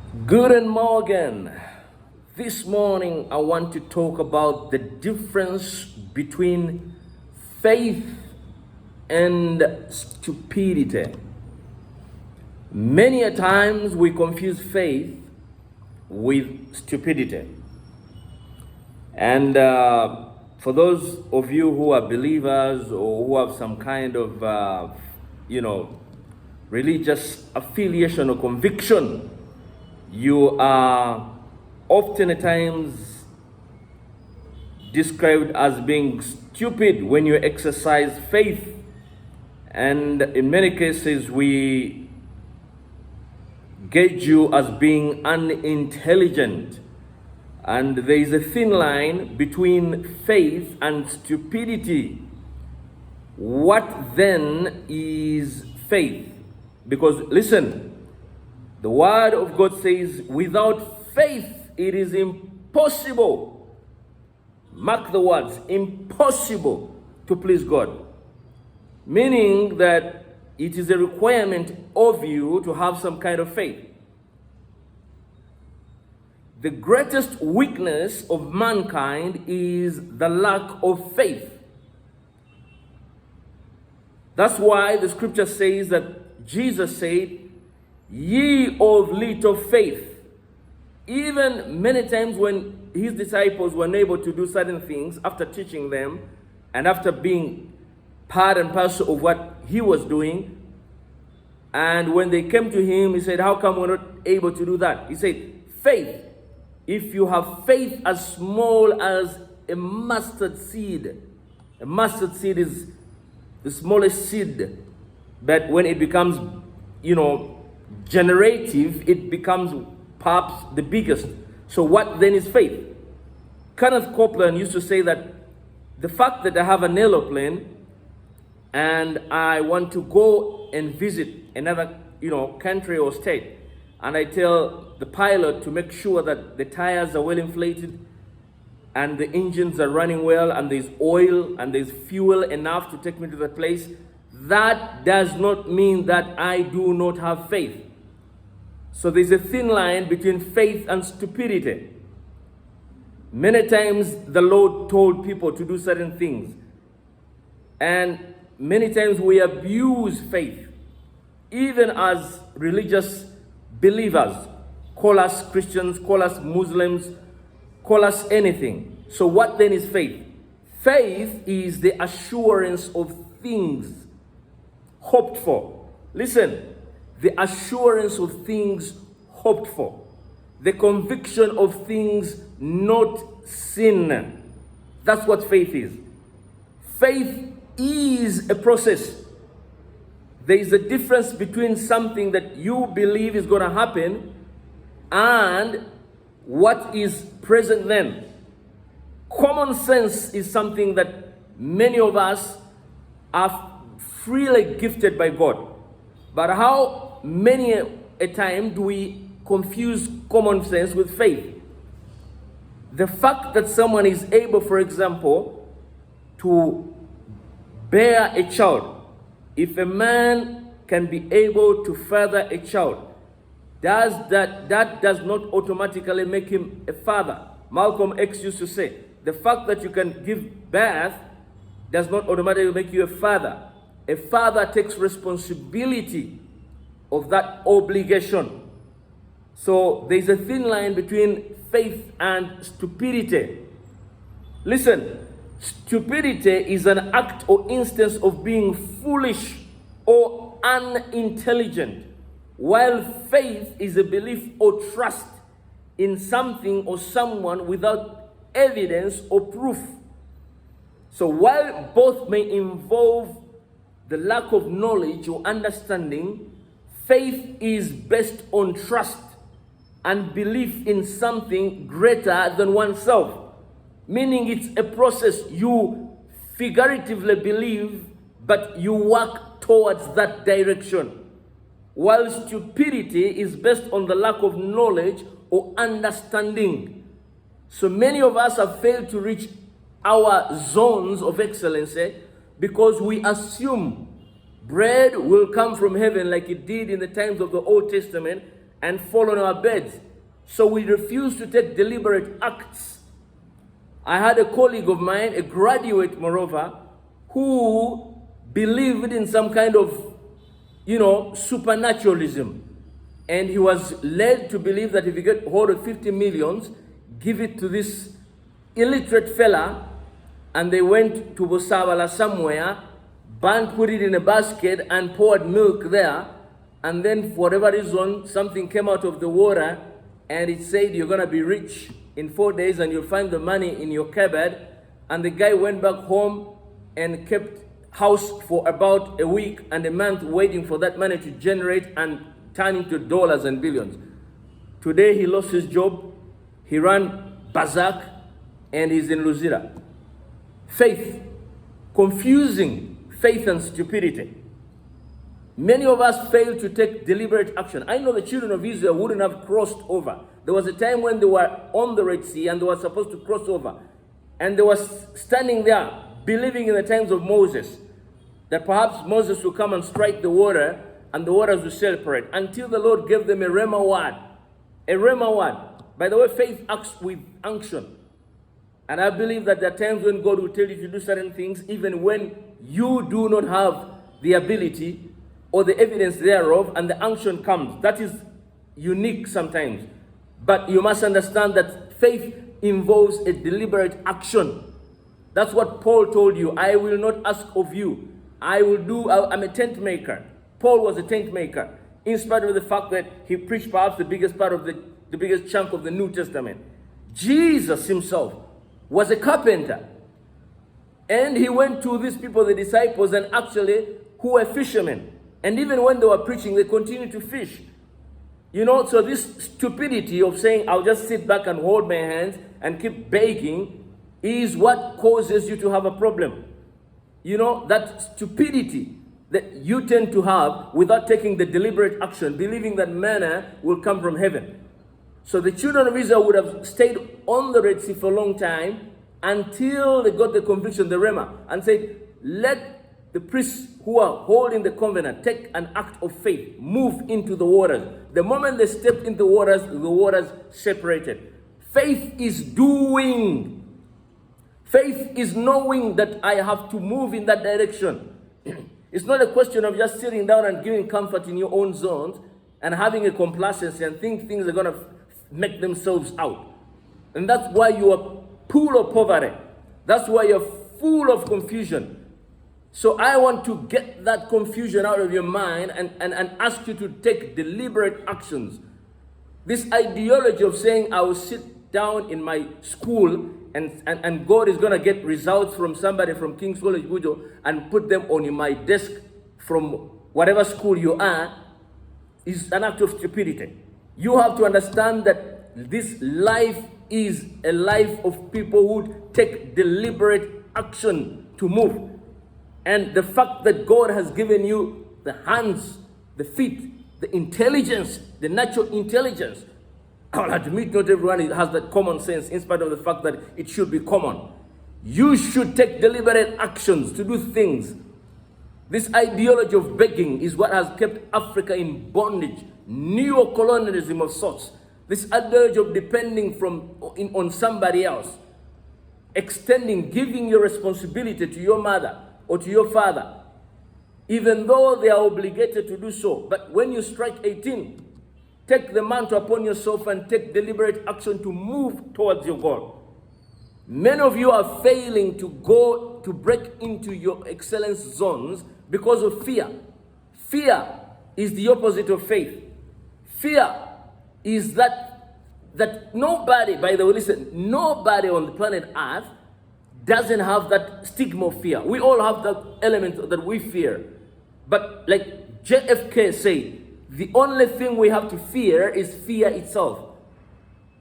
Guten Morgen. This morning I want to talk about the difference between faith and stupidity. Many a times we confuse faith with stupidity. And for those of you who are believers or who have some kind of, religious affiliation or conviction, you are often at times described as being stupid when you exercise faith. And in many cases, we gauge you as being unintelligent. And there is a thin line between faith and stupidity. What then is faith? Because listen, the word of God says, without faith it is impossible. Mark the words, impossible to please God. Meaning that it is a requirement of you to have some kind of faith. The greatest weakness of mankind is the lack of faith. That's why the scripture says that Jesus said, ye of little faith. Even many times when his disciples were unable to do certain things after teaching them and after being part and parcel of what he was doing, and when they came to him, he said, how come we're not able to do that? He said, faith. If you have faith as small as a mustard seed is the smallest seed, but when it becomes, generative, it becomes perhaps the biggest. So what then is faith? Kenneth Copeland used to say that the fact that I have an aeroplane and I want to go and visit another, country or state, and I tell the pilot to make sure that the tires are well inflated and the engines are running well and there's oil and there's fuel enough to take me to the place, that does not mean that I do not have faith. So there's a thin line between faith and stupidity. Many times the Lord told people to do certain things, and many times we abuse faith, even as religious believers. Call us Christians, call us Muslims, call us anything. So what then is faith? Faith is the assurance of things hoped for. Listen, the assurance of things hoped for. The conviction of things not seen. That's what faith is. Faith is a process. There is a difference between something that you believe is going to happen and what is present then. Common sense is something that many of us are freely gifted by God. But how many a time do we confuse common sense with faith? The fact that someone is able, for example, to bear a child. If a man can be able to father a child, that does not automatically make him a father. Malcolm X used to say, the fact that you can give birth does not automatically make you a father. A father takes responsibility of that obligation. So there's a thin line between faith and stupidity. Listen, stupidity is an act or instance of being foolish or unintelligent, while faith is a belief or trust in something or someone without evidence or proof. So while both may involve the lack of knowledge or understanding, faith is based on trust and belief in something greater than oneself. Meaning it's a process. You figuratively believe, but you work towards that direction. While stupidity is based on the lack of knowledge or understanding. So many of us have failed to reach our zones of excellency because we assume bread will come from heaven like it did in the times of the Old Testament, and fall on our beds. So we refuse to take deliberate acts. I had a colleague of mine, a graduate moreover, who believed in some kind of, supernaturalism. And he was led to believe that if you get hold of 50 millions, give it to this illiterate fella, and they went to Bosawala somewhere, put it in a basket and poured milk there, and then for whatever reason, something came out of the water, and it said you're gonna be rich in 4 days and you'll find the money in your cupboard. And the guy went back home and kept house for about a week and a month waiting for that money to generate and turn into dollars and billions. Today he lost his job, he ran Bazak, and he's in Luzira. Faith, confusing faith and stupidity. Many of us fail to take deliberate action. I know the children of Israel wouldn't have crossed over. There was a time when they were on the Red Sea and they were supposed to cross over. And they were standing there, believing in the times of Moses, that perhaps Moses would come and strike the water and the waters would separate, until the Lord gave them a rhema word. A rhema word. By the way, faith acts with unction. And I believe that there are times when God will tell you to do certain things, even when you do not have the ability or the evidence thereof, and the unction comes. That is unique sometimes. But you must understand that faith involves a deliberate action. That's what Paul told you. I will not ask of you. I'm a tent maker. Paul was a tent maker, in spite of the fact that he preached perhaps the biggest part of the biggest chunk of the New Testament. Jesus himself was a carpenter. And he went to these people, the disciples, and actually who were fishermen. And even when they were preaching, they continued to fish. So this stupidity of saying, I'll just sit back and hold my hands and keep begging, is what causes you to have a problem. That stupidity that you tend to have without taking the deliberate action, believing that manna will come from heaven. So the children of Israel would have stayed on the Red Sea for a long time until they got the conviction, the Rhema, and said, let the priests who are holding the covenant take an act of faith, move into the waters. The moment they stepped into the waters separated. Faith is doing. Faith is knowing that I have to move in that direction. It's not a question of just sitting down and giving comfort in your own zones and having a complacency and think things are going to make themselves out. And that's why you are full of poverty. That's why you're full of confusion. So I want to get that confusion out of your mind and ask you to take deliberate actions. This ideology of saying I will sit down in my school and God is going to get results from somebody from King's College Bujo and put them on my desk from whatever school you are is an act of stupidity. You have to understand that this life is a life of people who take deliberate action to move. And the fact that God has given you the hands, the feet, the intelligence, the natural intelligence. I'll admit not everyone has that common sense, in spite of the fact that it should be common. You should take deliberate actions to do things. This ideology of begging is what has kept Africa in bondage. Neo-colonialism of sorts. This ideology of depending on somebody else. Extending, giving your responsibility to your mother or to your father, even though they are obligated to do so. But when you strike 18, take the mantle upon yourself and take deliberate action to move towards your goal. Many of you are failing to break into your excellence zones because of fear. Fear is the opposite of faith. Fear is that nobody, by the way, listen, nobody on the planet Earth doesn't have that stigma of fear. We all have that element that we fear. But like JFK said, the only thing we have to fear is fear itself.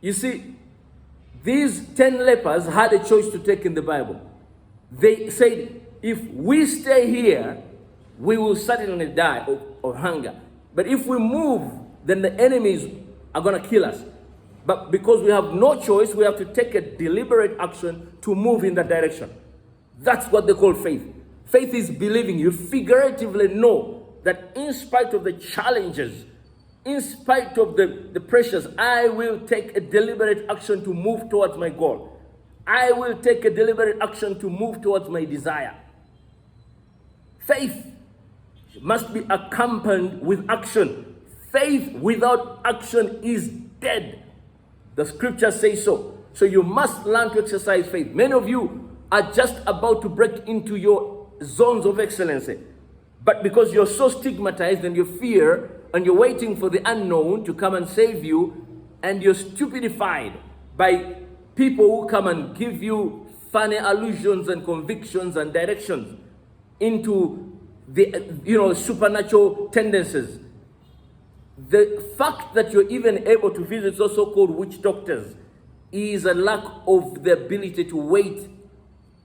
You see, these 10 lepers had a choice to take in the Bible. They said, if we stay here, we will certainly die of hunger. But if we move, then the enemies are going to kill us. But because we have no choice, we have to take a deliberate action to move in that direction. That's what they call faith. Faith is believing. You figuratively know that in spite of the challenges, In spite of the pressures, I will take a deliberate action to move towards my goal. I will take a deliberate action to move towards my desire. Faith must be accompanied with action. Faith without action is dead. The scripture says so. So you must learn to exercise faith. Many of you are just about to break into your zones of excellency. But because you're so stigmatized and you fear and you're waiting for the unknown to come and save you, and you're stupidified by people who come and give you funny allusions and convictions and directions into the supernatural tendencies. The fact that you're even able to visit those so-called witch doctors is a lack of the ability to wait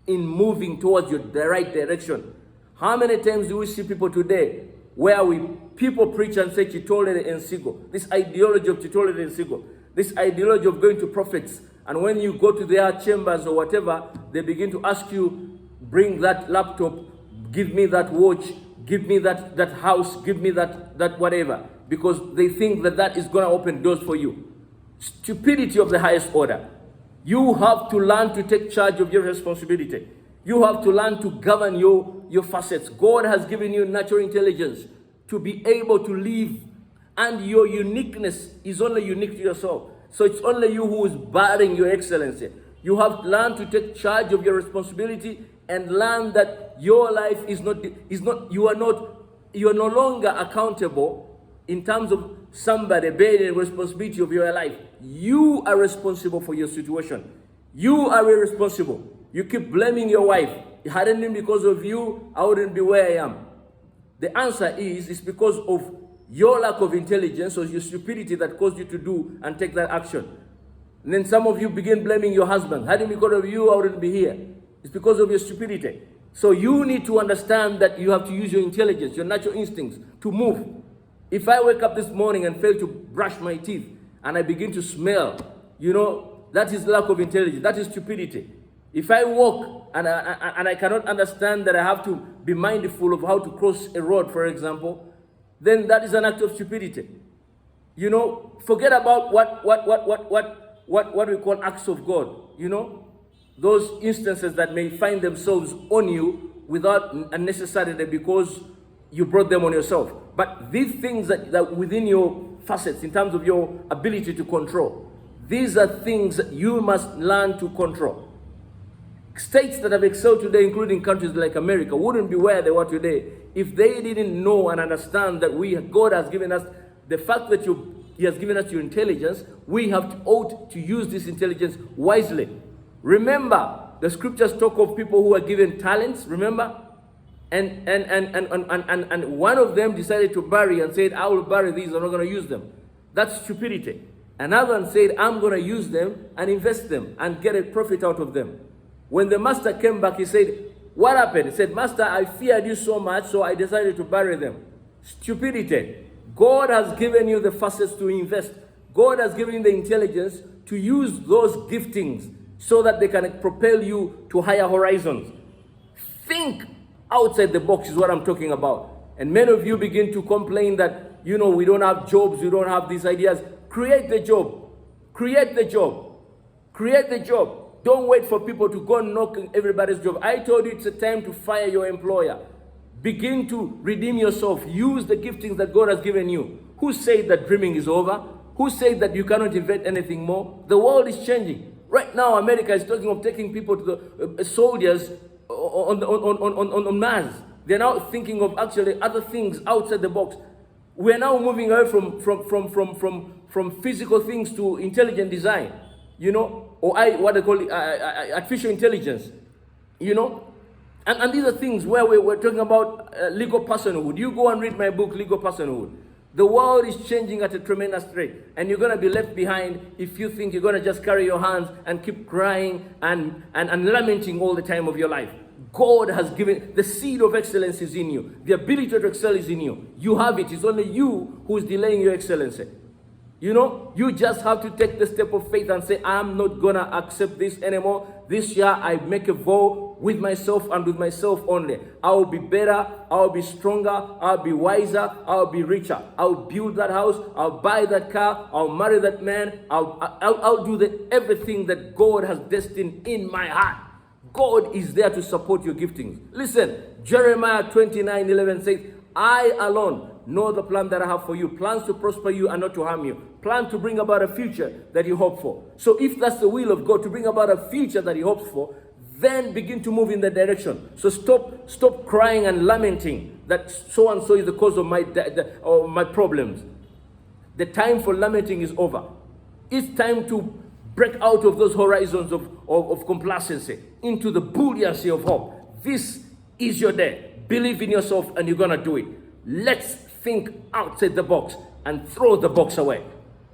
in moving towards the right direction. How many times do we see people today where people preach and say Chitolere and Sigo, this ideology of Chitolere and Sigo, this ideology of going to prophets, and when you go to their chambers or whatever, they begin to ask you, bring that laptop, give me that watch, give me that house, give me that whatever, because they think that is going to open doors for you. Stupidity of the highest order. You have to learn to take charge of your responsibility. You have to learn to govern your facets. God has given you natural intelligence to be able to live, and your uniqueness is only unique to yourself. So it's only you who is barring your excellency. You have to learn to take charge of your responsibility and learn that your life you are no longer accountable in terms of somebody bearing responsibility of your life. You are responsible for your situation. You are irresponsible. You keep blaming your wife. It hadn't been because of you, I wouldn't be where I am. The answer is, it's because of your lack of intelligence or your stupidity that caused you to do and take that action. And then some of you begin blaming your husband. Hadn't been because of you, I wouldn't be here. It's because of your stupidity. So you need to understand that you have to use your intelligence, your natural instincts to move. If I wake up this morning and fail to brush my teeth and I begin to smell, that is lack of intelligence. That is stupidity. If I walk and I cannot understand that I have to be mindful of how to cross a road, for example, then that is an act of stupidity. Forget about what we call acts of God. Those instances that may find themselves on you without unnecessarily because you brought them on yourself. But these things that within your facets, in terms of your ability to control, these are things that you must learn to control. States that have excelled today, including countries like America, wouldn't be where they were today if they didn't know and understand that God has given us the fact that He has given us your intelligence. We ought to use this intelligence wisely. Remember, the scriptures talk of people who are given talents. Remember, and one of them decided to bury and said, "I will bury these. I'm not going to use them." That's stupidity. Another one said, "I'm going to use them and invest them and get a profit out of them." When the master came back, he said, "What happened?" He said, "Master, I feared you so much, so I decided to bury them." Stupidity. God has given you the facets to invest. God has given you the intelligence to use those giftings so that they can propel you to higher horizons. Think outside the box is what I'm talking about. And many of you begin to complain that, we don't have jobs, we don't have these ideas. Create the job. Create the job. Create the job. Don't wait for people to go and knock everybody's job. I told you it's a time to fire your employer. Begin to redeem yourself. Use the giftings that God has given you. Who said that dreaming is over? Who said that you cannot invent anything more? The world is changing. Right now, America is talking of taking people to the soldiers on Mars. They're now thinking of actually other things outside the box. We're now moving away from physical things to intelligent design. Or what they call artificial intelligence, and these are things where we're talking about legal personhood. You go and read my book, Legal Personhood. The world is changing at a tremendous rate, and you're going to be left behind if you think you're going to just carry your hands and keep crying and lamenting all the time of your life. God has given, the seed of excellence is in you. The ability to excel is in you. You have it. It's only you who is delaying your excellency. You just have to take the step of faith and say, I'm not going to accept this anymore. This year I make a vow with myself and with myself only. I will be better, I will be stronger, I will be wiser, I will be richer. I will build that house, I'll buy that car, I'll marry that man, I'll do everything that God has destined in my heart. God is there to support your giftings. Listen, Jeremiah 29:11 says, I alone know the plan that I have for you, plans to prosper you and not to harm you, plan to bring about a future that you hope for. So if that's the will of God, to bring about a future that he hopes for, then begin to move in that direction. So stop crying and lamenting that so and so is the cause of my problems. The time for lamenting is over. It's time to break out of those horizons of complacency into the buoyancy of hope. This is your day. Believe in yourself and you're gonna do it. Let's think outside the box and throw the box away.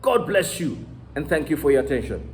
God bless you and thank you for your attention.